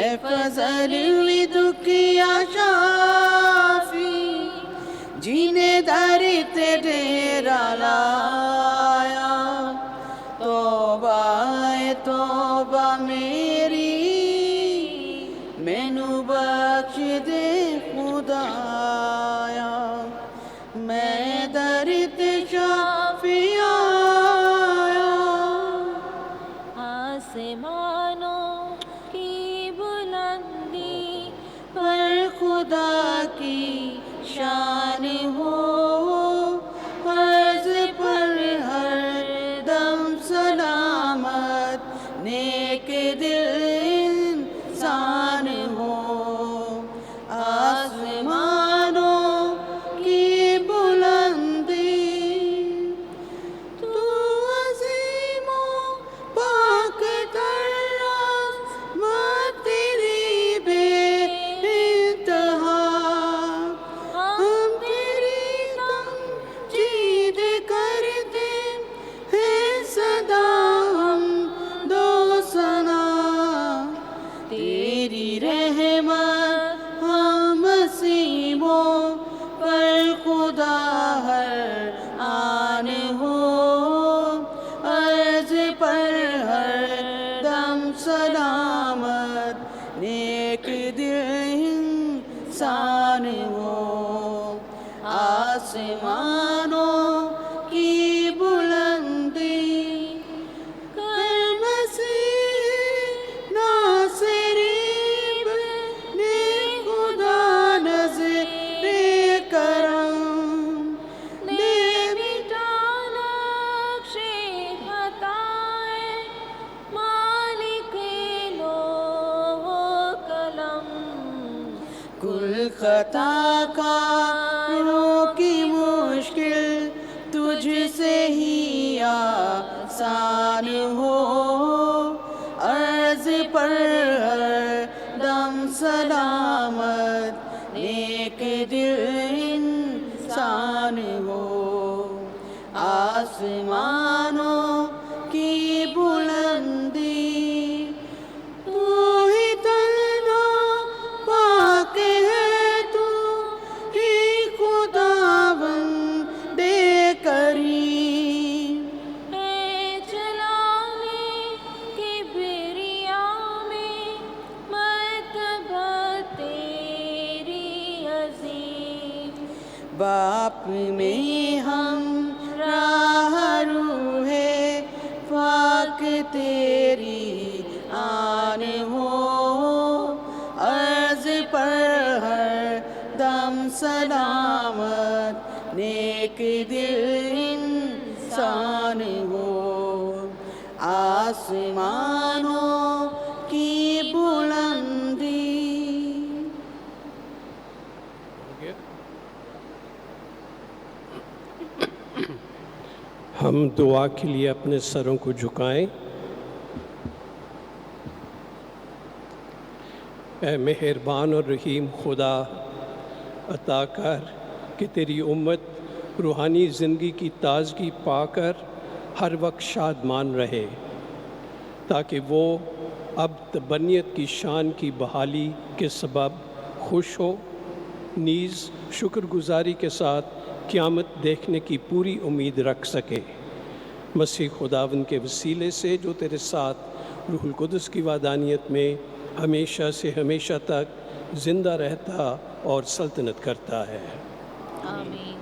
اے فضل وی دکھیا شافی جینے در تے ڈیرا لایا توبہ اے توبہ میری مینوں بخش دے خدایا میں در تے شافی آیا آسمانوں کی بلندی پر خدا کی شان ہو عرض پر ہر دم سلامت نیک دل انسان ہو آسمانوں کی بلندی تو عظیم و پاک تر عظمت تیری بے انتہا ہم تیری تمجید کرتے ہیں صدا ہم دو ثنا تیری رحمت ہم نصیبوں پر خدا ہر آن ہو عرض پر ہر دم سلامت نیک دل انسان ہو آسمانوں کی بلندی کر مسیح ناصری بن خدا نظر کرم دے مٹا نقش خطائے مالک لوح و قلم کل خطا کاروں کی مشکل تجھ سے ہی آسان ہو عرض پر ہر دم سلامت نیک دل انسان ہو آسمانوں کی بلندی تو ہی تنہا پاک ہے تو ہی خداوند کریم اے جلانے کی بریا میں مرتبہ تیری عظیم باپ میں ہم راہ روح پاک تیری آن ہو عرض پر ہر دم سلامت نیک دل انسان ہو آسمانوں کی بلندی ہم دعا کے لیے اپنے سروں کو جھکائیں۔ اے مہربان اور رحیم خدا، عطا کر کہ تیری امت روحانی زندگی کی تازگی پا کر ہر وقت شادمان رہے، تاکہ وہ اب تبنیت کی شان کی بحالی کے سبب خوش ہو، نیز شکر گزاری کے ساتھ قیامت دیکھنے کی پوری امید رکھ سکے۔ مسیح خداوند کے وسیلے سے جو تیرے ساتھ روح القدس کی وحدانیت میں ہمیشہ سے ہمیشہ تک زندہ رہتا اور سلطنت کرتا ہے۔ آمین۔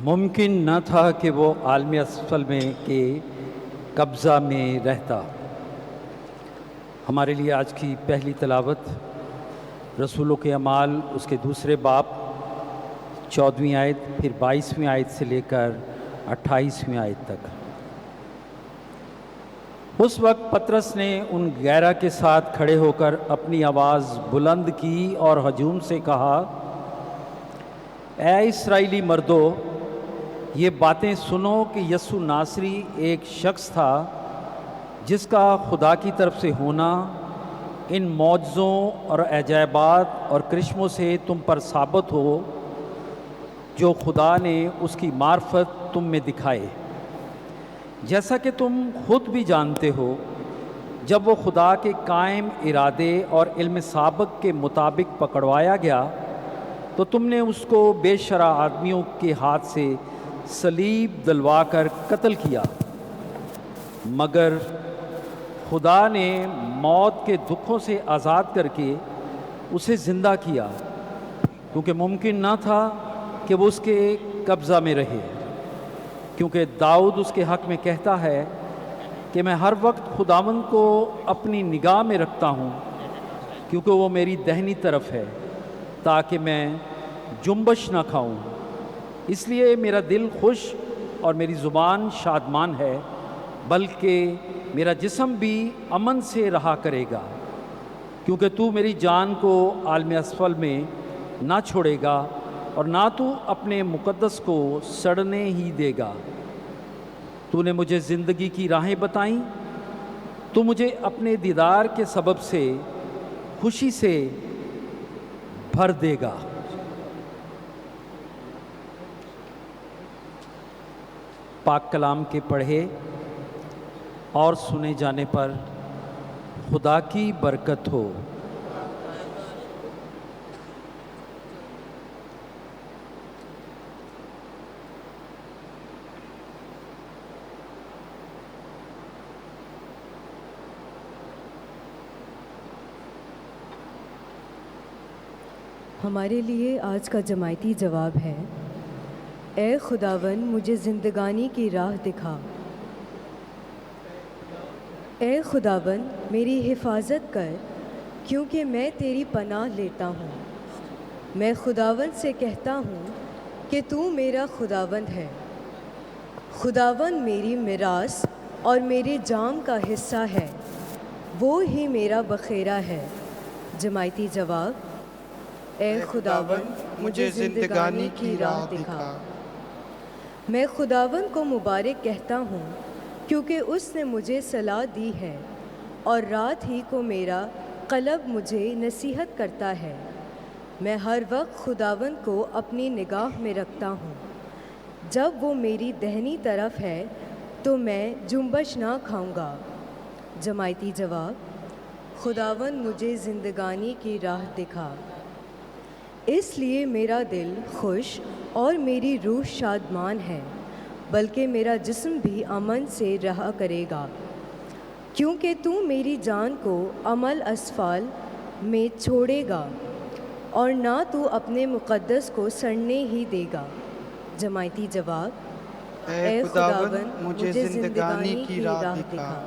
ممکن نہ تھا کہ وہ عالم اسفل میں کے قبضہ میں رہتا۔ ہمارے لیے آج کی پہلی تلاوت رسولوں کے اعمال اس کے دوسرے باب 14ویں آیت پھر 22ویں آیت سے لے کر 28ویں آیت تک۔ اس وقت پطرس نے ان 11 کے ساتھ کھڑے ہو کر اپنی آواز بلند کی اور ہجوم سے کہا، اے اسرائیلی مردو، یہ باتیں سنو کہ یسوع ناصری ایک شخص تھا جس کا خدا کی طرف سے ہونا ان معجزوں اور عجائبات اور کرشموں سے تم پر ثابت ہو جو خدا نے اس کی معرفت تم میں دکھائے، جیسا کہ تم خود بھی جانتے ہو جب وہ خدا کے قائم ارادے اور علم سابق کے مطابق پکڑوایا گیا تو تم نے اس کو بے شرع آدمیوں کے ہاتھ سے صلیب دلوا کر قتل کیا، مگر خدا نے موت کے دکھوں سے آزاد کر کے اسے زندہ کیا، کیونکہ ممکن نہ تھا کہ وہ اس کے قبضہ میں رہے، کیونکہ داؤد اس کے حق میں کہتا ہے کہ میں ہر وقت خداوند کو اپنی نگاہ میں رکھتا ہوں، کیونکہ وہ میری دہنی طرف ہے تاکہ میں جنبش نہ کھاؤں۔ اس لیے میرا دل خوش اور میری زبان شادمان ہے، بلکہ میرا جسم بھی امن سے رہا کرے گا، کیونکہ تو میری جان کو عالم اسفل میں نہ چھوڑے گا اور نہ تو اپنے مقدس کو سڑنے ہی دے گا۔ تو نے مجھے زندگی کی راہیں بتائیں، تو مجھے اپنے دیدار کے سبب سے خوشی سے بھر دے گا۔ پاک کلام کے پڑھے اور سنے جانے پر خدا کی برکت ہو۔ ہمارے لیے آج کا جماعتی جواب ہے، اے خداوند مجھے زندگانی کی راہ دکھا۔ اے خداوند میری حفاظت کر، کیونکہ میں تیری پناہ لیتا ہوں۔ میں خداوند سے کہتا ہوں کہ تو میرا خداوند ہے۔ خداوند میری میراث اور میرے جام کا حصہ ہے، وہ ہی میرا بخیرہ ہے۔ جماعتی جواب، اے خداوند مجھے زندگانی کی راہ دکھا۔ میں خداوند کو مبارک کہتا ہوں، کیونکہ اس نے مجھے صلاح دی ہے، اور رات ہی کو میرا قلب مجھے نصیحت کرتا ہے۔ میں ہر وقت خداوند کو اپنی نگاہ میں رکھتا ہوں۔ جب وہ میری دہنی طرف ہے تو میں جنبش نہ کھاؤں گا۔ جماعتی جواب، خداوند مجھے زندگانی کی راہ دکھا۔ اس لیے میرا دل خوش اور میری روح شادمان ہے، بلکہ میرا جسم بھی امن سے رہا کرے گا، کیونکہ تو میری جان کو عمل اسفال میں چھوڑے گا اور نہ تو اپنے مقدس کو سڑنے ہی دے گا۔ جماعتی جواب، اے خداوند مجھے زندگانی کی راہ دکھا۔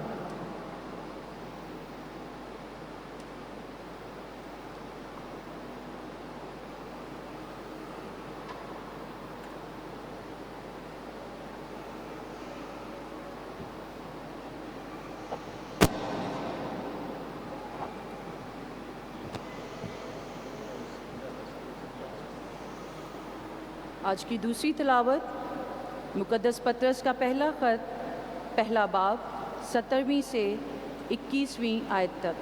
آج کی دوسری تلاوت مقدس پطرس کا پہلا خط، پہلا باب 17ویں سے 21ویں آیت تک۔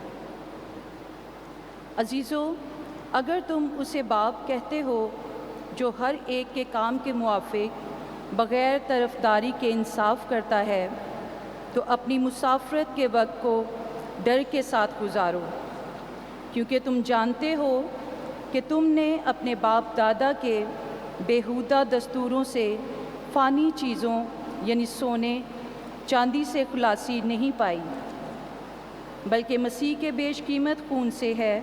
عزیزو، اگر تم اسے باپ کہتے ہو جو ہر ایک کے کام کے موافق بغیر طرفداری کے انصاف کرتا ہے، تو اپنی مسافرت کے وقت کو ڈر کے ساتھ گزارو، کیونکہ تم جانتے ہو کہ تم نے اپنے باپ دادا کے بیہودہ دستوروں سے فانی چیزوں یعنی سونے چاندی سے خلاصی نہیں پائی، بلکہ مسیح کے بیش قیمت خون سے ہے،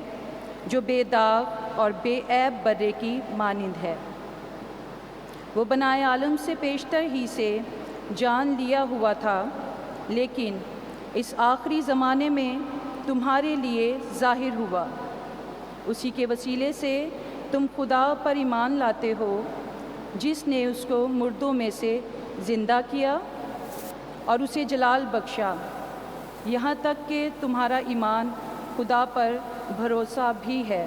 جو بے داغ اور بے عیب برے کی مانند ہے۔ وہ بنائے عالم سے پیشتر ہی سے جان لیا ہوا تھا، لیکن اس آخری زمانے میں تمہارے لیے ظاہر ہوا۔ اسی کے وسیلے سے تم خدا پر ایمان لاتے ہو، جس نے اس کو مردوں میں سے زندہ کیا اور اسے جلال بخشا، یہاں تک کہ تمہارا ایمان خدا پر بھروسہ بھی ہے۔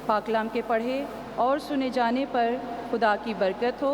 پاک کلام کے پڑھے اور سنے جانے پر خدا کی برکت ہو۔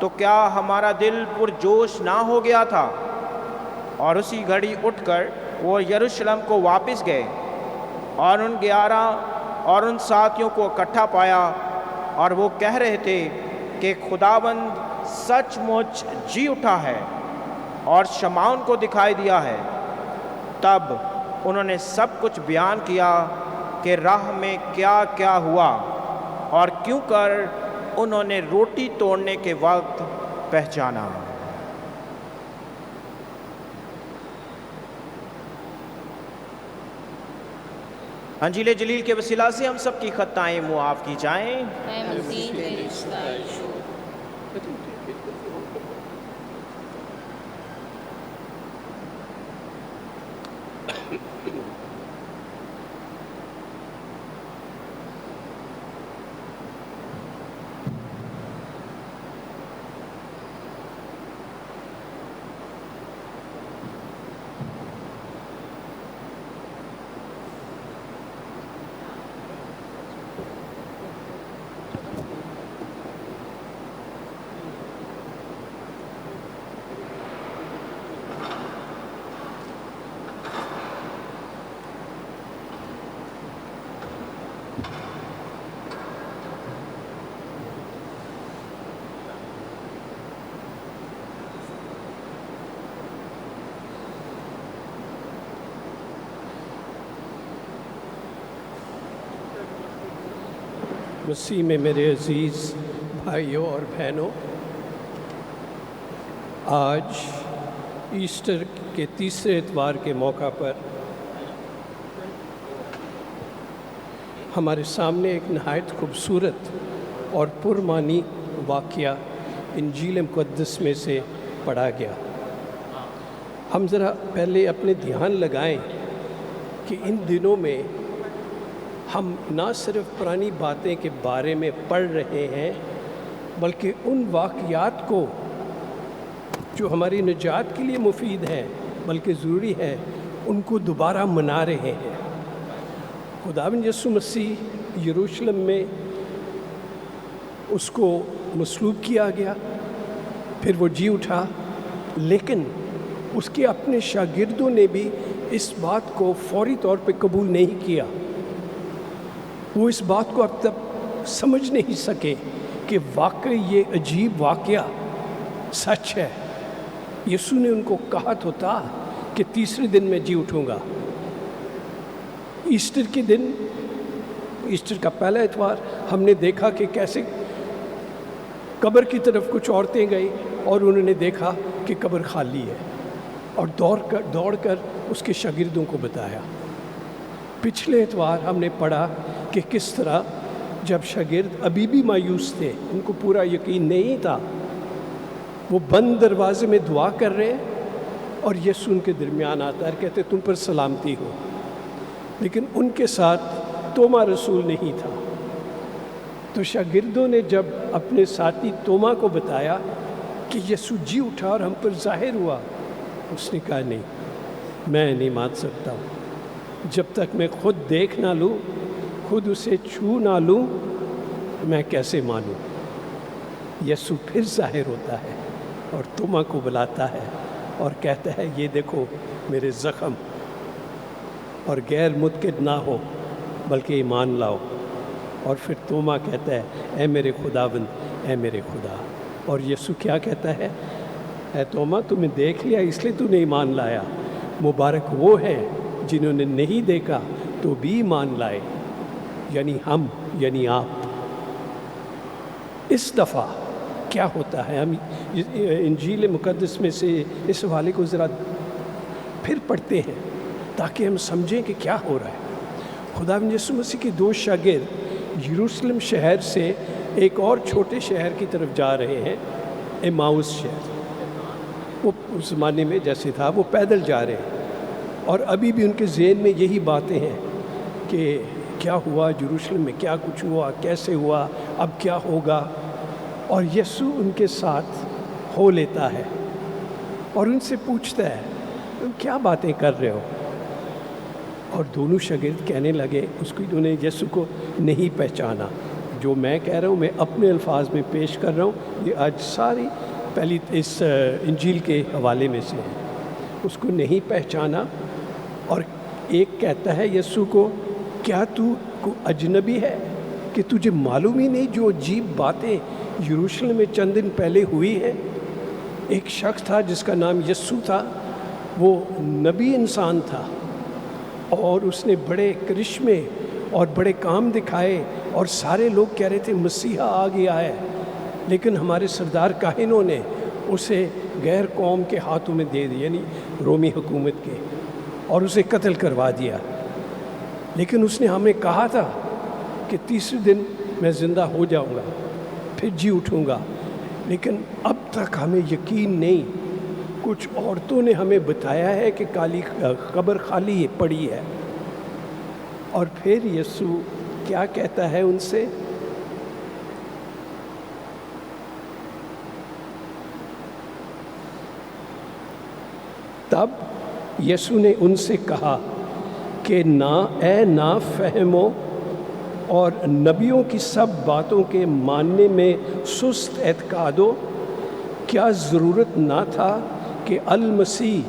تو کیا ہمارا دل پرجوش نہ ہو گیا تھا؟ اور اسی گھڑی اٹھ کر وہ یروشلم کو واپس گئے اور ان 11 اور ان ساتھیوں کو اکٹھا پایا، اور وہ کہہ رہے تھے کہ خداوند سچ مچ جی اٹھا ہے اور شمعون کو دکھائی دیا ہے۔ تب انہوں نے سب کچھ بیان کیا کہ راہ میں کیا کیا ہوا اور کیوں کر انہوں نے روٹی توڑنے کے وقت پہچانا۔ انجیل جلیل کے وسیلہ سے ہم سب کی خطائیں معاف کی جائیں۔ اے مسیح تیری ستائش ہو۔ مسیح میں میرے عزیز بھائیوں اور بہنوں، آج ایسٹر کے تیسرے اتوار کے موقع پر ہمارے سامنے ایک نہایت خوبصورت اور پرمعنی واقعہ انجیل مقدس میں سے پڑھا گیا۔ ہم ذرا پہلے اپنے دھیان لگائیں کہ ان دنوں میں ہم نہ صرف پرانی باتیں کے بارے میں پڑھ رہے ہیں، بلکہ ان واقعات کو جو ہماری نجات کے لیے مفید ہیں بلکہ ضروری ہے، ان کو دوبارہ منا رہے ہیں۔ خداوند یسوع مسیح یروشلم میں اس کو مصلوب کیا گیا، پھر وہ جی اٹھا، لیکن اس کے اپنے شاگردوں نے بھی اس بات کو فوری طور پہ قبول نہیں کیا۔ وہ اس بات کو اب تک سمجھ نہیں سکے کہ واقعی یہ عجیب واقعہ سچ ہے۔ یسوع نے ان کو کہا تو تھا کہ تیسرے دن میں جی اٹھوں گا۔ ایسٹر کے دن، ایسٹر کا پہلا اتوار، ہم نے دیکھا کہ کیسے قبر کی طرف کچھ عورتیں گئی اور انہوں نے دیکھا کہ قبر خالی ہے، اور دوڑ کر اس کے شاگردوں کو بتایا۔ پچھلے اتوار ہم نے پڑھا کہ کس طرح جب شاگرد ابھی بھی مایوس تھے، ان کو پورا یقین نہیں تھا، وہ بند دروازے میں دعا کر رہے اور یسوع ان کے درمیان آتا ہے، کہتے تم پر سلامتی ہو، لیکن ان کے ساتھ توما رسول نہیں تھا۔ تو شاگردوں نے جب اپنے ساتھی توما کو بتایا کہ یسوع جی اٹھا اور ہم پر ظاہر ہوا، اس نے کہا نہیں، میں نہیں مان سکتا ہوں، جب تک میں خود دیکھ نہ لوں، خود اسے چھو نہ لوں، میں کیسے مانوں۔ یسوع پھر ظاہر ہوتا ہے اور توما کو بلاتا ہے اور کہتا ہے یہ دیکھو میرے زخم، اور غیر متقد نہ ہو بلکہ ایمان لاؤ۔ اور پھر توما کہتا ہے اے میرے خداوند، اے میرے خدا۔ اور یسوع کیا کہتا ہے؟ اے توما، تمہیں دیکھ لیا اس لیے تو نے ایمان لایا، مبارک وہ ہیں جنہوں نے نہیں دیکھا تو بھی ایمان لائے، یعنی ہم، یعنی آپ۔ اس دفعہ کیا ہوتا ہے؟ ہم انجیل مقدس میں سے اس حوالے کو ذرا پھر پڑھتے ہیں تاکہ ہم سمجھیں کہ کیا ہو رہا ہے۔ خداوند یسوع مسیح کے دو شاگرد یروشلم شہر سے ایک اور چھوٹے شہر کی طرف جا رہے ہیں، ایماؤس شہر۔ وہ اس زمانے میں جیسے تھا وہ پیدل جا رہے ہیں، اور ابھی بھی ان کے ذہن میں یہی باتیں ہیں کہ کیا ہوا یروشلم میں، کیا کچھ ہوا، کیسے ہوا، اب کیا ہوگا۔ اور یسوع ان کے ساتھ ہو لیتا ہے اور ان سے پوچھتا ہے تم کیا باتیں کر رہے ہو؟ اور دونوں شاگرد کہنے لگے، اس کو انہوں نے یسوع کو نہیں پہچانا، جو میں کہہ رہا ہوں میں اپنے الفاظ میں پیش کر رہا ہوں، یہ آج ساری پہلی اس انجیل کے حوالے میں سے ہے۔ اس کو نہیں پہچانا، اور ایک کہتا ہے یسوع کو، کیا تو اجنبی ہے کہ تجھے معلوم ہی نہیں جو عجیب باتیں یروشلم میں چند دن پہلے ہوئی ہیں؟ ایک شخص تھا جس کا نام یسوع تھا، وہ نبی انسان تھا، اور اس نے بڑے کرشمے اور بڑے کام دکھائے، اور سارے لوگ کہہ رہے تھے مسیحا آ گیا ہے، لیکن ہمارے سردار کاہنوں نے اسے غیر قوم کے ہاتھوں میں دے دیا، یعنی رومی حکومت کے، اور اسے قتل کروا دیا۔ لیکن اس نے ہمیں کہا تھا کہ تیسرے دن میں زندہ ہو جاؤں گا، پھر جی اٹھوں گا، لیکن اب تک ہمیں یقین نہیں۔ کچھ عورتوں نے ہمیں بتایا ہے کہ قبر خالی پڑی ہے۔ اور پھر یسوع کیا کہتا ہے ان سے؟ تب یسوع نے ان سے کہا کہ اے نا فہمو اور نبیوں کی سب باتوں کے ماننے میں سست اعتقادو، کیا ضرورت نہ تھا کہ المسیح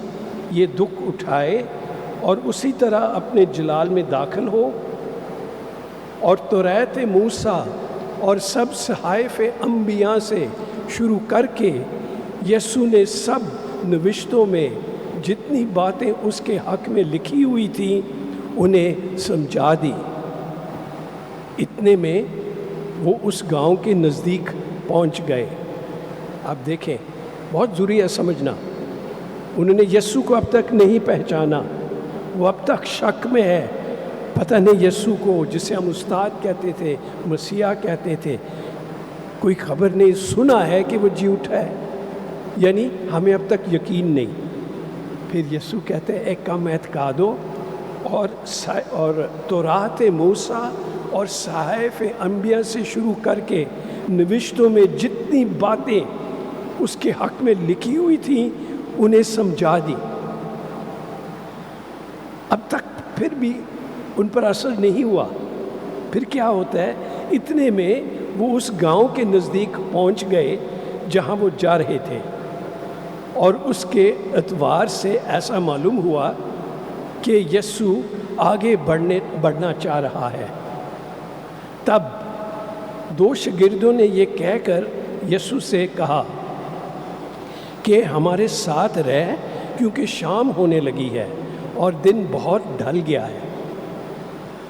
یہ دکھ اٹھائے اور اسی طرح اپنے جلال میں داخل ہو؟ اور توریت موسیٰ اور سب صحائف انبیاء سے شروع کر کے یسوع نے سب نوشتوں میں جتنی باتیں اس کے حق میں لکھی ہوئی تھیں انہیں سمجھا دی۔ اتنے میں وہ اس گاؤں کے نزدیک پہنچ گئے۔ آپ دیکھیں، بہت ضروری ہے سمجھنا، انہوں نے یسوع کو اب تک نہیں پہچانا، وہ اب تک شک میں ہے، پتہ نہیں یسوع کو جسے ہم استاد کہتے تھے، مسیحا کہتے تھے، کوئی خبر نہیں، سنا ہے کہ وہ جی اٹھا ہے، یعنی ہمیں اب تک یقین نہیں۔ پھر یسوع کہتے ہیں اے کم اعتقادو اور تورات موسیٰ اور صحائف انبیاء سے شروع کر کے نوشتوں میں جتنی باتیں اس کے حق میں لکھی ہوئی تھیں انہیں سمجھا دی۔ اب تک پھر بھی ان پر اثر نہیں ہوا۔ پھر کیا ہوتا ہے؟ اتنے میں وہ اس گاؤں کے نزدیک پہنچ گئے جہاں وہ جا رہے تھے، اور اس کے اعتبار سے ایسا معلوم ہوا کہ یسوع آگے بڑھنا چاہ رہا ہے۔ تب دو شاگردوں نے یہ کہہ کر یسوع سے کہا کہ ہمارے ساتھ رہ، کیونکہ شام ہونے لگی ہے اور دن بہت ڈھل گیا ہے۔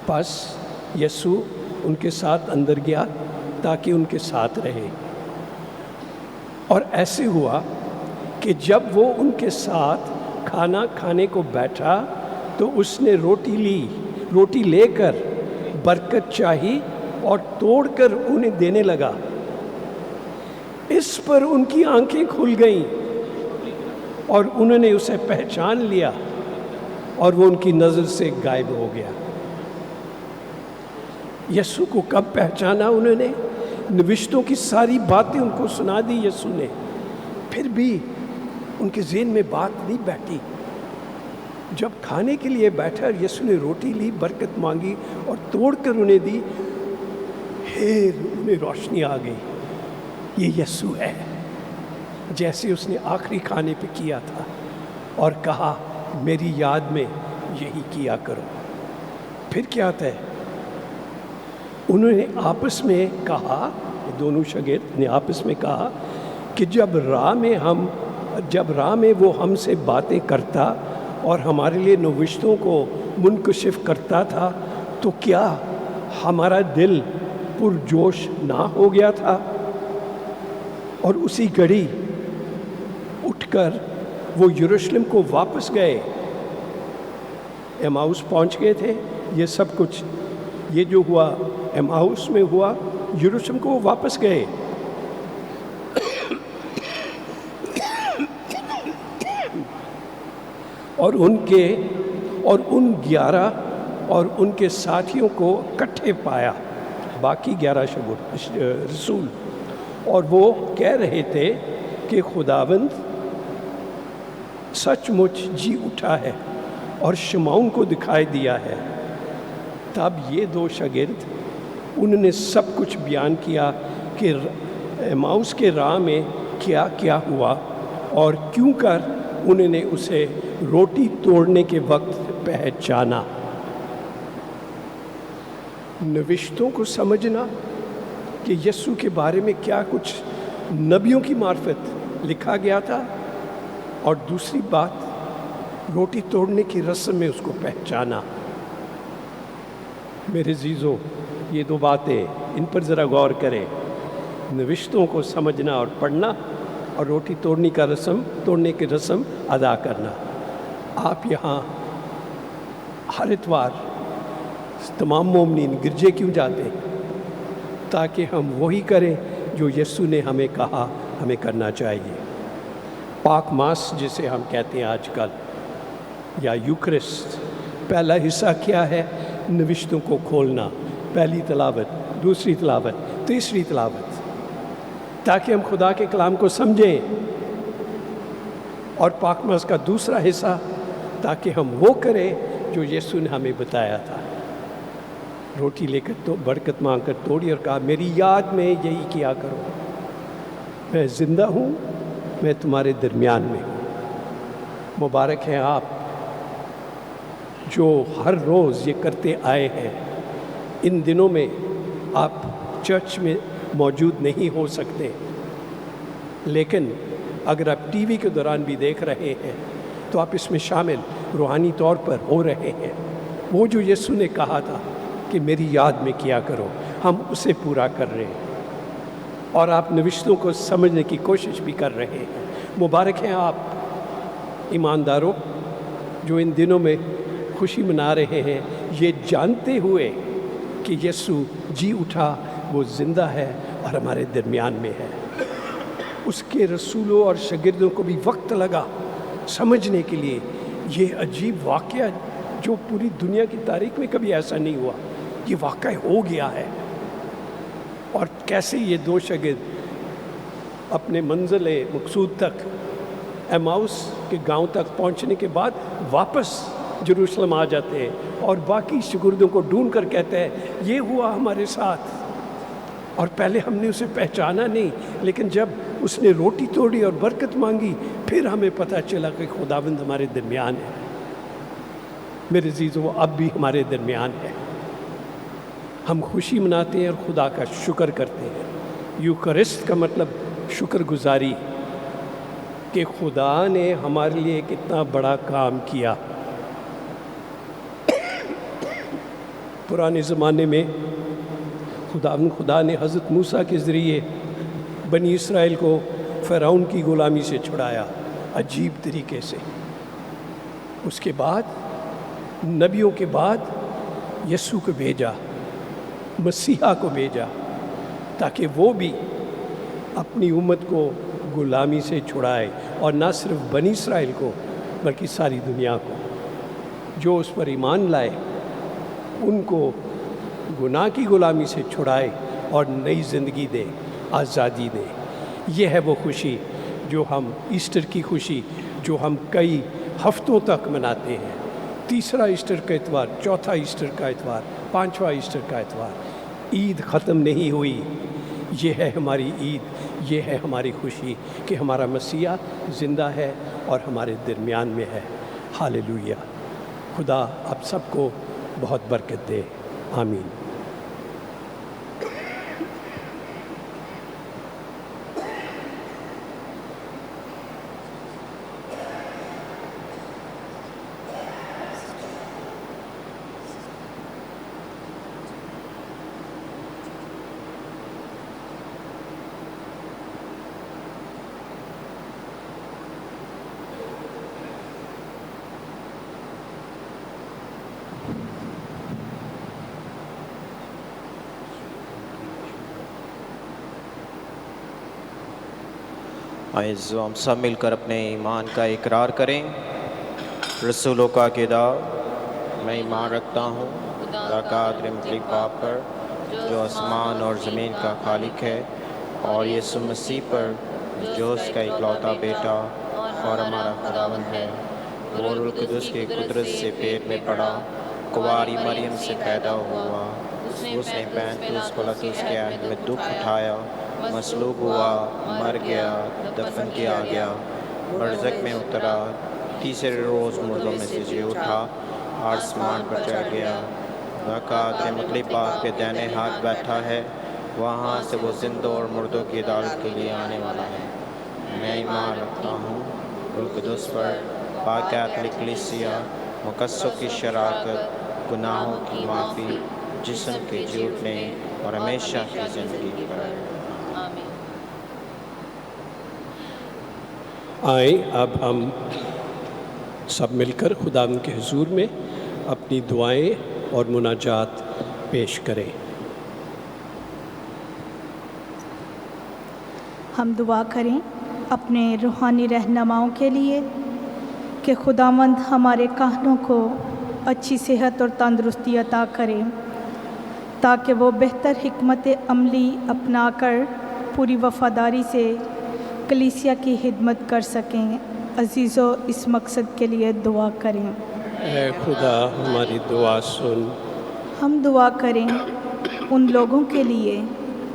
پس یسوع ان کے ساتھ اندر گیا تاکہ ان کے ساتھ رہے، اور ایسے ہوا کہ جب وہ ان کے ساتھ کھانا کھانے کو بیٹھا تو اس نے روٹی لے کر برکت چاہی اور توڑ کر انہیں دینے لگا۔ اس پر ان کی آنکھیں کھل گئیں اور انہوں نے اسے پہچان لیا، اور وہ ان کی نظر سے غائب ہو گیا۔ یسوع کو کب پہچانا انہوں نے؟ نوشتوں کی ساری باتیں ان کو سنا دی یسوع نے، پھر بھی ان کے ذہن میں بات نہیں بیٹھی۔ جب کھانے کے لیے بیٹھا، یسوع نے روٹی لی، برکت مانگی اور توڑ کر انہیں دی، پھر انہیں روشنی آ گئی، یہ یسوع ہے جیسے اس نے آخری کھانے پہ کیا تھا، اور کہا میری یاد میں یہی کیا کرو۔ پھر کیا ہوتا ہے؟ انہوں نے آپس میں کہا، دونوں شاگرد نے آپس میں کہا کہ جب راہ میں وہ ہم سے باتیں کرتا اور ہمارے لیے نوشتوں کو منکشف کرتا تھا تو کیا ہمارا دل پرجوش نہ ہو گیا تھا؟ اور اسی گھڑی اٹھ کر وہ یروشلم کو واپس گئے۔ ایماؤس پہنچ گئے تھے۔ یہ سب کچھ یہ جو ہوا ایماؤس میں ہوا، یروشلم کو وہ واپس گئے۔ اور ان 11 اور ان کے ساتھیوں کو کٹھے پایا، باقی 11 رسول، اور وہ کہہ رہے تھے کہ خداوند سچ مچ جی اٹھا ہے اور شمعون کو دکھائی دیا ہے۔ تب یہ دو شاگرد انہوں نے سب کچھ بیان کیا کہ ایماؤس کے راہ میں کیا کیا ہوا اور کیوں کر انہوں نے اسے روٹی توڑنے کے وقت پہچانا۔ نوشتوں کو سمجھنا کہ یسوع کے بارے میں کیا کچھ نبیوں کی معرفت لکھا گیا تھا، اور دوسری بات روٹی توڑنے کی رسم میں اس کو پہچانا۔ میرے عزیزو، یہ دو باتیں ان پر ذرا غور کریں، نوشتوں کو سمجھنا اور پڑھنا، اور روٹی توڑنے کی رسم ادا کرنا۔ آپ یہاں ہر اتوار تمام مومنین گرجے کیوں جاتے ہیں؟ تاکہ ہم وہی کریں جو یسوع نے ہمیں کہا ہمیں کرنا چاہیے۔ پاک ماس جسے ہم کہتے ہیں آج کل، یا یوکرسٹ، پہلا حصہ کیا ہے؟ نوشتوں کو کھولنا، پہلی تلاوت، دوسری تلاوت، تیسری تلاوت، تاکہ ہم خدا کے کلام کو سمجھیں، اور پاک ماس کا دوسرا حصہ تاکہ ہم وہ کریں جو یسوع نے ہمیں بتایا تھا۔ روٹی لے کر تو برکت مانگ کر توڑی اور کہا میری یاد میں یہی کیا کرو، میں زندہ ہوں، میں تمہارے درمیان میں ہوں۔ مبارک ہیں آپ جو ہر روز یہ کرتے آئے ہیں۔ ان دنوں میں آپ چرچ میں موجود نہیں ہو سکتے، لیکن اگر آپ ٹی وی کے دوران بھی دیکھ رہے ہیں تو آپ اس میں شامل روحانی طور پر ہو رہے ہیں۔ وہ جو یسوع نے کہا تھا کہ میری یاد میں کیا کرو، ہم اسے پورا کر رہے ہیں، اور آپ نوشتوں کو سمجھنے کی کوشش بھی کر رہے ہیں۔ مبارک ہیں آپ ایمانداروں جو ان دنوں میں خوشی منا رہے ہیں، یہ جانتے ہوئے کہ یسوع جی اٹھا، وہ زندہ ہے اور ہمارے درمیان میں ہے۔ اس کے رسولوں اور شاگردوں کو بھی وقت لگا سمجھنے کے لیے یہ عجیب واقعہ جو پوری دنیا کی تاریخ میں کبھی ایسا نہیں ہوا، یہ واقعہ ہو گیا ہے۔ اور کیسے یہ دو شاگرد اپنے منزل مقصود تک، ایماؤس کے گاؤں تک پہنچنے کے بعد واپس جروسلم آ جاتے ہیں، اور باقی شاگردوں کو ڈھونڈ کر کہتے ہیں یہ ہوا ہمارے ساتھ، اور پہلے ہم نے اسے پہچانا نہیں، لیکن جب اس نے روٹی توڑی اور برکت مانگی پھر ہمیں پتہ چلا کہ خداوند ہمارے درمیان ہے۔ میرے عزیزو، وہ اب بھی ہمارے درمیان ہے۔ ہم خوشی مناتے ہیں اور خدا کا شکر کرتے ہیں۔ یوکرسٹ کا مطلب شکر گزاری، کہ خدا نے ہمارے لیے کتنا بڑا کام کیا۔ پرانے زمانے میں خدا نے حضرت موسیٰ کے ذریعے بنی اسرائیل کو فرعون کی غلامی سے چھڑایا عجیب طریقے سے۔ اس کے بعد نبیوں کے بعد یسوع کو بھیجا، مسیحا کو بھیجا، تاکہ وہ بھی اپنی امت کو غلامی سے چھڑائے، اور نہ صرف بنی اسرائیل کو بلکہ ساری دنیا کو۔ جو اس پر ایمان لائے ان کو گناہ کی غلامی سے چھڑائے اور نئی زندگی دے، آزادی دے۔ یہ ہے وہ خوشی جو ہم، ایسٹر کی خوشی جو ہم کئی ہفتوں تک مناتے ہیں۔ تیسرا ایسٹر کا اتوار، چوتھا ایسٹر کا اتوار، پانچواں ایسٹر کا اتوار، عید ختم نہیں ہوئی۔ یہ ہے ہماری عید، یہ ہے ہماری خوشی کہ ہمارا مسیح زندہ ہے اور ہمارے درمیان میں ہے۔ ہاللیلویہ۔ خدا آپ سب کو بہت برکت دے، آمین۔ آئیے ہم سب مل کر اپنے ایمان کا اقرار کریں۔ رسولوں کا کردار، میں ایمان رکھتا ہوں خدا قادر مطلق باپ پر جو آسمان اور زمین کا خالق ہے، اور یسوع مسیح پر جو اس کا اکلوتا بیٹا اور ہمارا خداوند ہے، وہ روح القدس کی قدرت سے پیٹ میں پڑا، کنواری مریم سے پیدا ہوا، اس نے 35 پلاتوس کے عہد میں دکھ اٹھایا، مصلوب ہوا، مر گیا، دفن کیا گیا، برزخ میں اترا، تیسرے روز مردوں میں سے جی اٹھا، آسمان پر چڑھ گیا، رکعت مطلب باپ کے دائنے ہاتھ بیٹھا ہے، وہاں سے وہ زندوں اور مردوں کی عدالت کے لیے آنے والا ہے۔ میں ایمان رکھتا ہوں روح القدس پر، پاک کیتھولک کلیسیا، مقدسوں کی شراکت، گناہوں کی معافی، جسم کے جی اٹھنے اور ہمیشہ کی زندگی پر۔ آمین۔ آئیں اب ہم سب مل کر خدا کے حضور میں اپنی دعائیں اور مناجات پیش کریں۔ ہم دعا کریں اپنے روحانی رہنماؤں کے لیے کہ خداوند ہمارے کہنوں کو اچھی صحت اور تندرستی عطا کرے تاکہ وہ بہتر حکمت عملی اپنا کر پوری وفاداری سے کلیسیا کی خدمت کر سکیں۔ عزیزو اس مقصد کے لیے دعا کریں۔ اے خدا ہماری دعا سن۔ ہم دعا کریں ان لوگوں کے لیے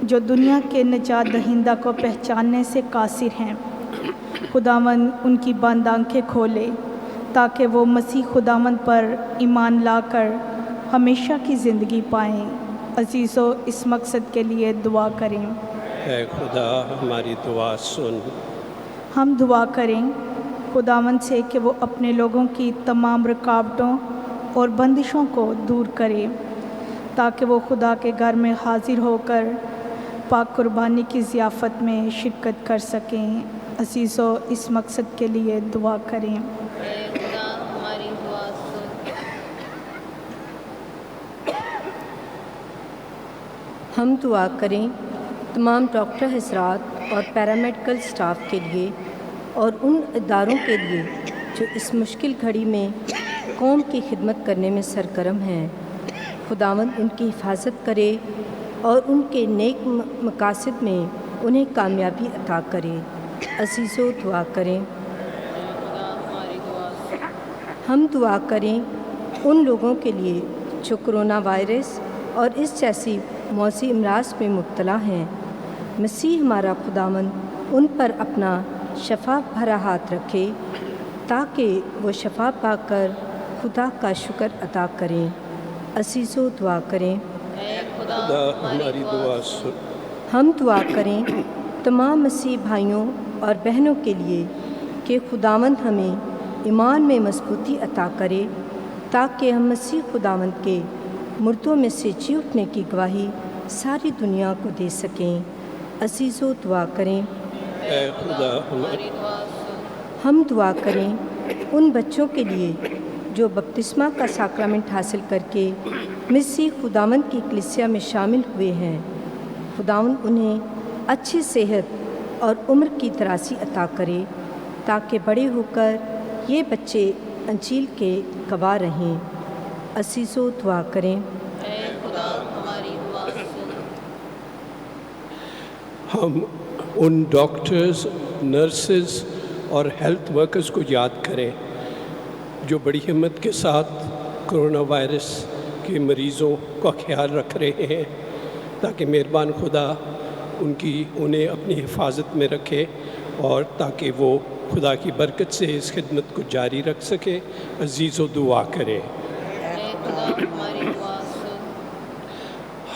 جو دنیا کے نجات دہندہ کو پہچاننے سے قاصر ہیں۔ خداوند ان کی بند آنکھیں کھولے تاکہ وہ مسیح خداوند پر ایمان لا کر ہمیشہ کی زندگی پائیں۔ عزیزو اس مقصد کے لیے دعا کریں۔ اے خدا ہماری دعا سن۔ ہم دعا کریں خداوند سے کہ وہ اپنے لوگوں کی تمام رکاوٹوں اور بندشوں کو دور کرے تاکہ وہ خدا کے گھر میں حاضر ہو کر پاک قربانی کی ضیافت میں شرکت کر سکیں۔ عزیزو اس مقصد کے لیے دعا کریں۔ اے خدا ہماری دعا سن۔ ہم دعا کریں تمام ڈاکٹر حضرات اور پیرامیڈیکل سٹاف کے لیے اور ان اداروں کے لیے جو اس مشکل گھڑی میں قوم کی خدمت کرنے میں سرگرم ہیں۔ خداوند ان کی حفاظت کرے اور ان کے نیک مقاصد میں انہیں کامیابی عطا کرے۔ عزیزو دعا کریں۔ اے خدا ہماری دعا سن۔ ہم دعا کریں ان لوگوں کے لیے جو کرونا وائرس اور اس جیسی موذی امراض میں مبتلا ہیں۔ مسیح ہمارا خداوند ان پر اپنا شفا بھرا ہاتھ رکھے تاکہ وہ شفا پا کر خدا کا شکر ادا کریں۔ عزیزو دعا کریں۔ اے خدا خدا ہماری دعا سن۔ ہم دعا کریں تمام مسیح بھائیوں اور بہنوں کے لیے کہ خداوند ہمیں ایمان میں مضبوطی عطا کرے تاکہ ہم مسیح خداوند کے مردوں میں سے جی اٹھنے کی گواہی ساری دنیا کو دے سکیں۔ عزیزو دعا کریں۔ اے خدا ہماری دعا سن۔ ہم دعا کریں ان بچوں کے لیے جو بپتسمہ کا ساکرامنٹ حاصل کر کے مسیح خداوند کی کلیسیا میں شامل ہوئے ہیں۔ خداوند انہیں اچھی صحت اور عمر کی دراز عطا کرے تاکہ بڑے ہو کر یہ بچے انجیل کے گواہ رہیں۔ عزیزو دعا کریں۔ اے خدا ہماری دعا سن۔ ہم ان ڈاکٹرز، نرسز اور ہیلتھ ورکرز کو یاد کریں جو بڑی ہمت کے ساتھ کرونا وائرس کے مریضوں کا خیال رکھ رہے ہیں، تاکہ مہربان خدا انہیں اپنی حفاظت میں رکھے اور تاکہ وہ خدا کی برکت سے اس خدمت کو جاری رکھ سکے۔ عزیزو دعا کریں۔ اے خدا ہماری دعا سن۔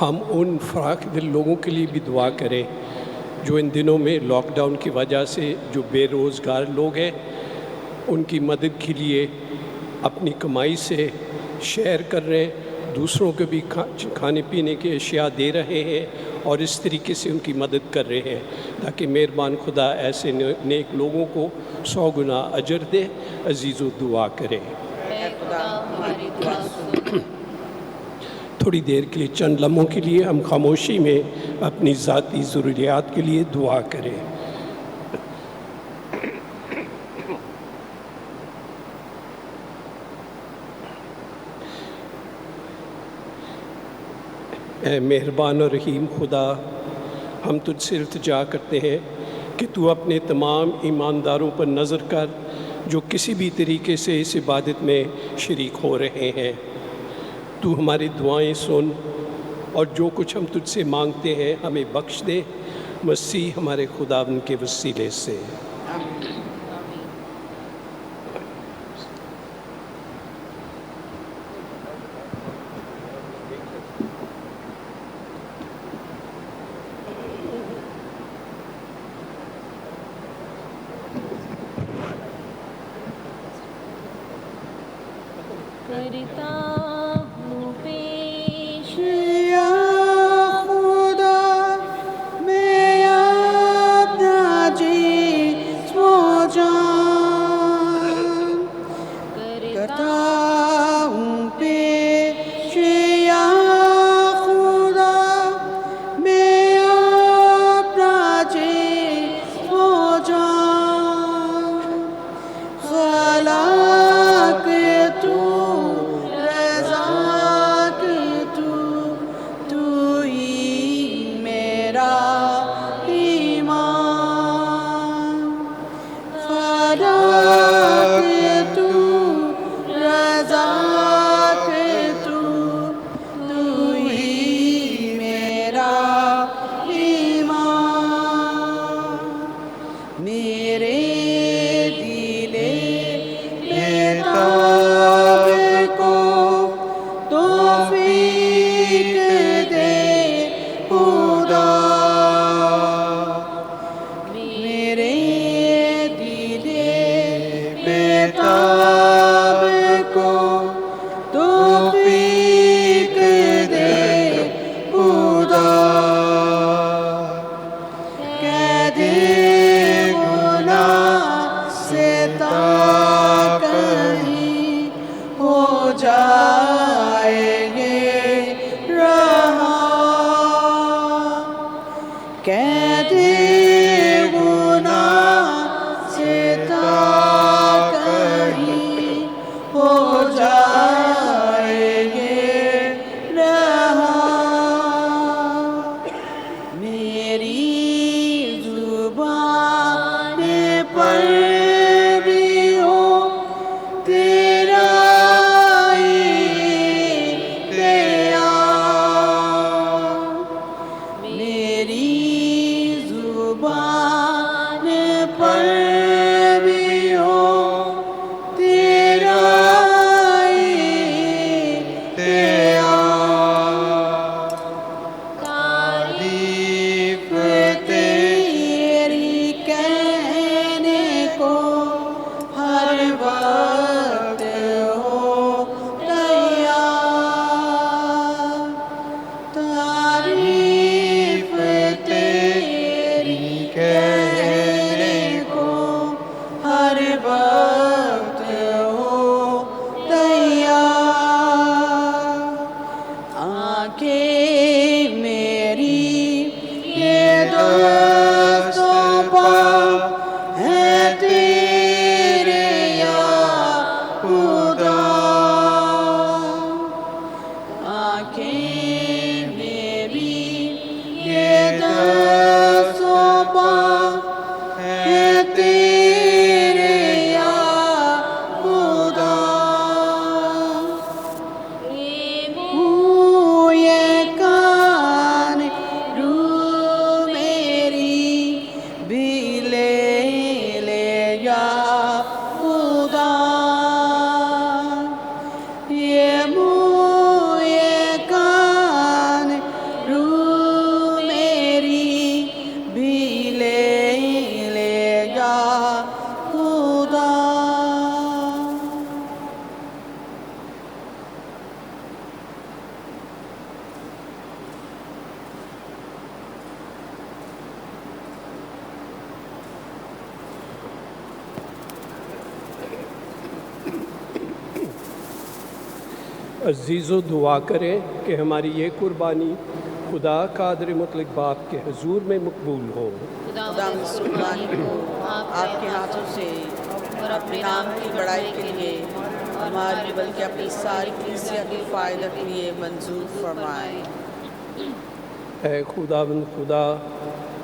ہم ان فراخ دل لوگوں کے لیے بھی دعا کریں جو ان دنوں میں لاک ڈاؤن کی وجہ سے جو بے روزگار لوگ ہیں، ان کی مدد کے لیے اپنی کمائی سے شیئر کر رہے ہیں، دوسروں کو بھی کھانے پینے کے اشیاء دے رہے ہیں اور اس طریقے سے ان کی مدد کر رہے ہیں تاکہ مہربان خدا ایسے نیک لوگوں کو 100 گنا اجر دے۔ عزیزو دعا کریں۔ اے خدا ہماری دعا سن۔ تھوڑی دیر کے لیے، چند لمحوں کے لیے ہم خاموشی میں اپنی ذاتی ضروریات کے لیے دعا کریں۔ اے مہربان اور رحیم خدا، ہم تجھ سے التجا کرتے ہیں کہ تو اپنے تمام ایمانداروں پر نظر کر جو کسی بھی طریقے سے اس عبادت میں شریک ہو رہے ہیں۔ تو ہماری دعائیں سن اور جو کچھ ہم تجھ سے مانگتے ہیں ہمیں بخش دے، مسیح ہمارے خداوند کے وسیلے سے۔ کرتا ہوں پیش یا خدا میں اپنا جسم و جان کرتا ہوں پیش، یا خدا میں اپنا جسم و جان، خلاق تو رزاق تو ہی میرا ایمان، خلاق تو رزاق تو ہی میرا ایمان، میرے دل بیتاب کو توفیق دے خدا، میرے دل بیتاب کو توفیق دے خدا، قید گناہ سے تا کہیں ہو جائے گے رہا، قید گناہ سے تا کہیں ہو جائے گے رہا، میری زبان پر بھی ہو تیرا میری زبان پر بھی ہو تیرا تعریف تیری کہنے کو ہر وقت ہو تیار، تعریف تیری کہنے کو ہر وقت ہو تیار، آنکھیں میری یہ دست و پا ہے تیرے یا خدا، آنکھیں میری یہ دست و پا ہے تیرے یا خدا، یہ کان رو میری بھی لے یا خدا، یہ کان رو میری بھی لے یا خدا۔ عزیزو دعا کریں کہ ہماری یہ قربانی خدا قادر مطلق باپ کے حضور میں مقبول ہو۔ خدا اس قربانی کو آپ کے ہاتھوں سے اور اپنے نام کی بڑائی کے لیے ہماری بلکہ اپنی ساری کلیسیا کے فائدہ کے لیے منظور فرمائے۔ اے خداوند خدا،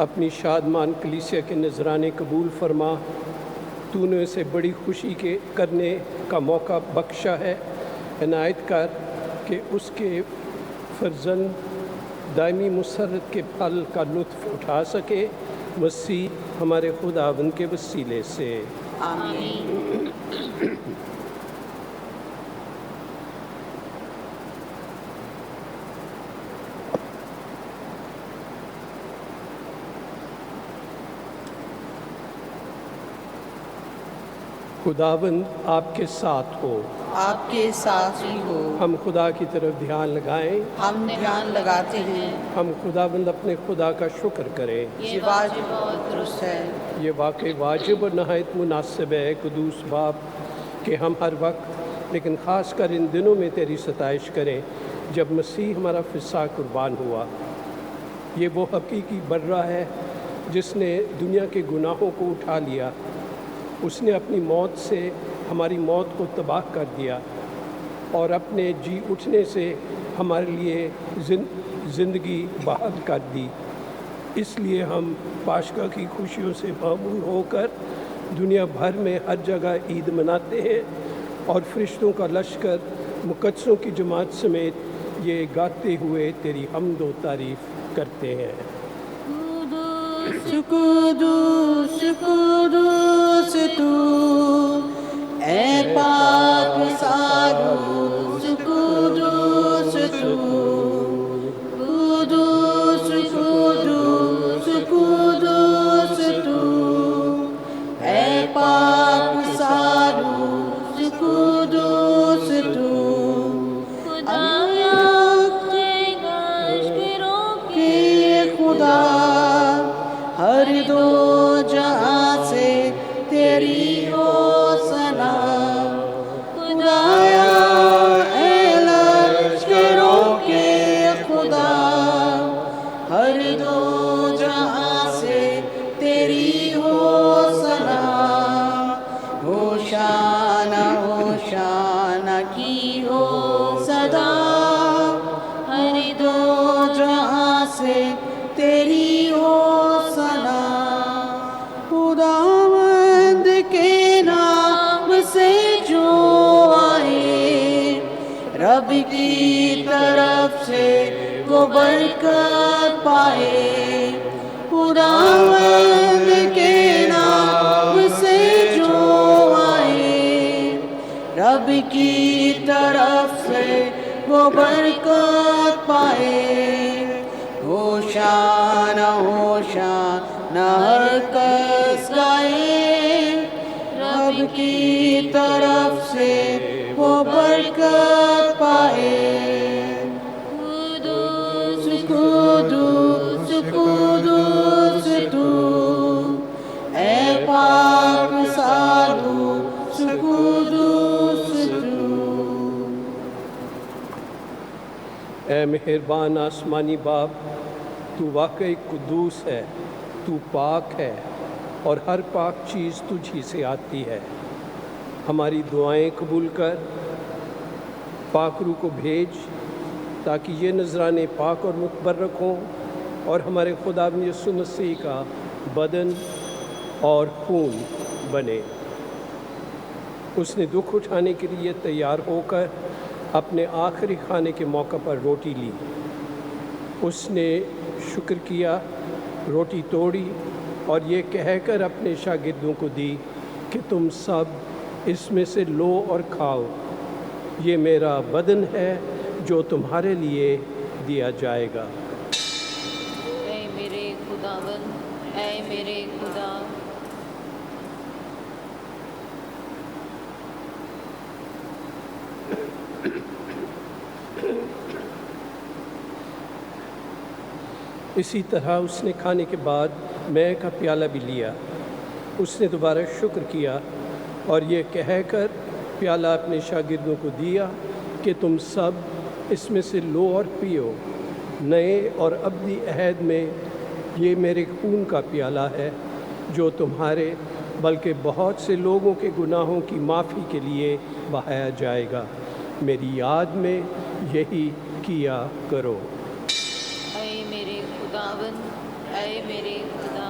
اپنی شادمان کلیسیا کے نذرانے قبول فرما، تو نے اسے بڑی خوشی کے کرنے کا موقع بخشا ہے، عنایت کر کہ اس کے فرزند دائمی مسرت کے پھل کا لطف اٹھا سکے، مسیح ہمارے خداوند کے وسیلے سے۔ آمین۔ خداوند آپ کے ساتھ ہو، آپ کے ساتھ ہی ہو۔ ہم خدا کی طرف دھیان لگائیں، ہم دھیان لگاتے ہیں، ہم خداوند اپنے خدا کا شکر کریں۔ یہ واجب اور درست ہے۔ یہ واقعی واجب اور نہایت مناسب ہے قدوس باپ کہ ہم ہر وقت لیکن خاص کر ان دنوں میں تیری ستائش کریں جب مسیح ہمارا فسح قربان ہوا۔ یہ وہ حقیقی برہ ہے جس نے دنیا کے گناہوں کو اٹھا لیا، اس نے اپنی موت سے ہماری موت کو تباہ کر دیا اور اپنے جی اٹھنے سے ہمارے لیے زندگی بحال کر دی۔ اس لیے ہم پاشکا کی خوشیوں سے معمور ہو کر دنیا بھر میں ہر جگہ عید مناتے ہیں اور فرشتوں کا لشکر مقدسوں کی جماعت سمیت یہ گاتے ہوئے تیری حمد و تعریف کرتے ہیں۔ قدوس قدوس تو اے پاک سالوس، قدوس تو قدوس قدوس قدوس تو اے پاک سالوس، قدوس تو خدایا کہ خدا ہر دو جہاں سے تیری ہو ثنا۔ خدایا اے لشکروں کے خدا، ہر دو جہاں سے تیری ہو ثنا۔ ہوشانہ ہوشانہ کی ہو صدا، ہر دو جہاں سے تیری ہو ثنا۔ خداوند کے نام سے جو آئے، رب کی طرف سے وہ برکت پائے۔ خداوند کے نام سے جو آئے، رب کی طرف سے وہ برکت پائے۔ ہوشانہ ہوشانہ ہر کس گائے، رب کی طرف سے وہ برکت پائے۔ قدوس قدوس قدوس تو اے پاک سالوس، قدوس تو۔ اے مہربان آسمانی باپ، تو واقعی قدوس ہے، تو پاک ہے اور ہر پاک چیز تجھ ہی سے آتی ہے۔ ہماری دعائیں قبول کر، پاک روح کو بھیج تاکہ یہ نذرانے پاک اور متبرک ہوں اور ہمارے خداوند یسوع مسیح کا بدن اور خون بنے۔ اس نے دکھ اٹھانے کے لیے تیار ہو کر اپنے آخری کھانے کے موقع پر روٹی لی۔ اس نے شکر کیا، روٹی توڑی اور یہ کہہ کر اپنے شاگردوں کو دی کہ تم سب اس میں سے لو اور کھاؤ، یہ میرا بدن ہے جو تمہارے لیے دیا جائے گا۔ اے میرے خداوند، اے میرے خدا، اسی طرح اس نے کھانے کے بعد مے کا پیالہ بھی لیا۔ اس نے دوبارہ شکر کیا اور یہ کہہ کر پیالہ اپنے شاگردوں کو دیا کہ تم سب اس میں سے لو اور پیو، نئے اور ابدی عہد میں یہ میرے خون کا پیالہ ہے جو تمہارے بلکہ بہت سے لوگوں کے گناہوں کی معافی کے لیے بہایا جائے گا۔ میری یاد میں یہی کیا کرو۔ اے میرے خداوند، اے میرے خدا،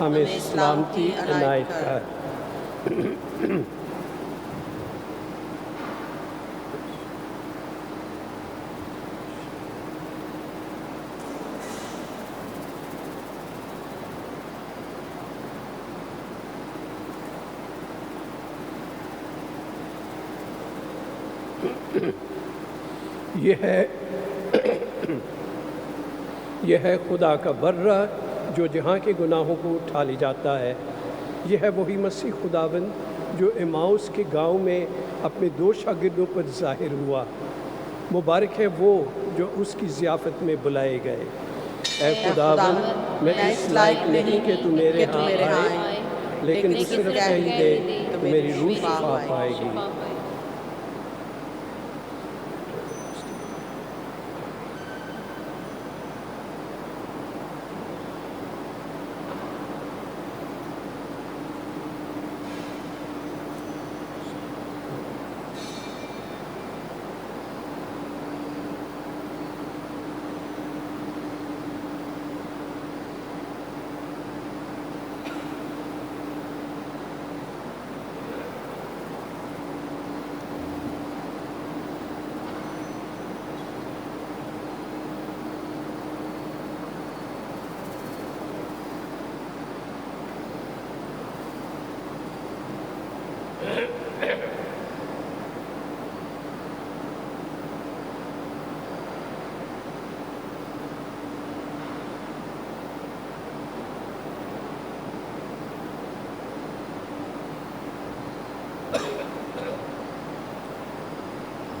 ہمیں سلامتی عنایت کر۔ یہ ہے خدا کا برہ جو جہاں کے گناہوں کو اٹھا لے جاتا ہے۔ یہ ہے وہی مسیح خداوند جو ایماؤس کے گاؤں میں اپنے 2 شاگردوں پر ظاہر ہوا۔ مبارک ہے وہ جو اس کی ضیافت میں بلائے گئے۔ اے خداوند میں اس لائق نہیں کہ تو میرے ہاں آئے، لیکن تو صرف کہہ دے تو میری روح شفا پائے گی۔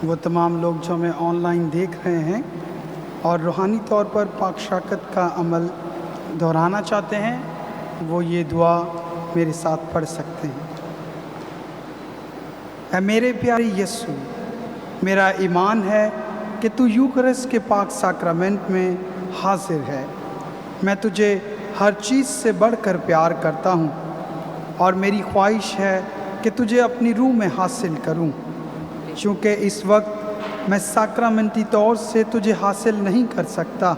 وہ تمام لوگ جو ہمیں آن لائن دیکھ رہے ہیں اور روحانی طور پر پاک شاکت کا عمل دہرانا چاہتے ہیں، وہ یہ دعا میرے ساتھ پڑھ سکتے ہیں۔ اے میرے پیارے یسوع، میرا ایمان ہے کہ تو یوکرس کے پاک ساکرامنٹ میں حاضر ہے۔ میں تجھے ہر چیز سے بڑھ کر پیار کرتا ہوں اور میری خواہش ہے کہ تجھے اپنی روح میں حاصل کروں۔ چونکہ اس وقت میں ساکرامنٹی طور سے تجھے حاصل نہیں کر سکتا،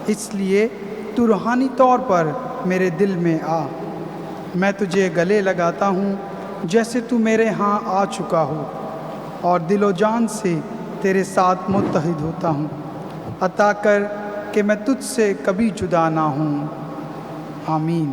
اس لیے تو روحانی طور پر میرے دل میں آ۔ میں تجھے گلے لگاتا ہوں جیسے تو میرے ہاں آ چکا ہو، اور دل و جان سے تیرے ساتھ متحد ہوتا ہوں۔ عطا کر کہ میں تجھ سے کبھی جدا نہ ہوں۔ آمین۔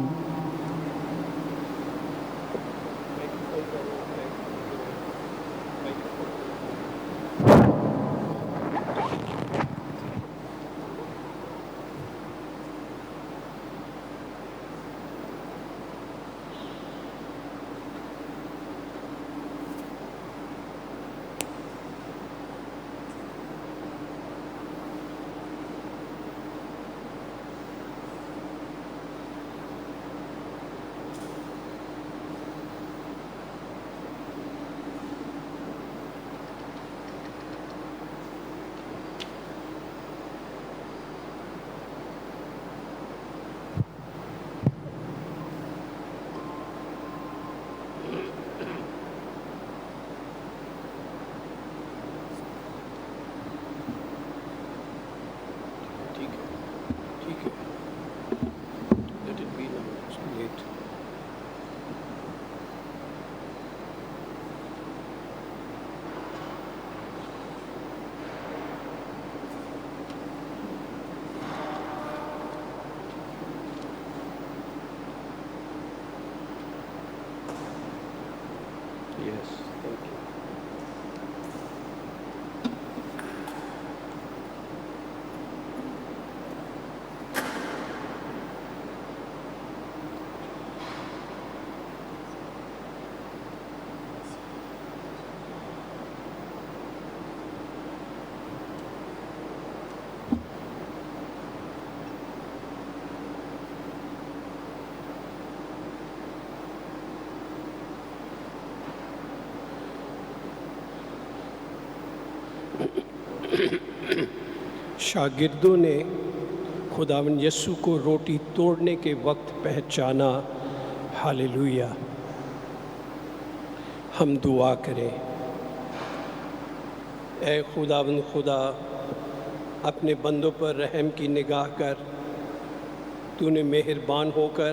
Yes, thank you. شاگردوں نے خداوند یسوع کو روٹی توڑنے کے وقت پہچانا۔ ہاللیلویا۔ ہم دعا کریں۔ اے خداوند خدا، اپنے بندوں پر رحم کی نگاہ کر۔ تو نے مہربان ہو کر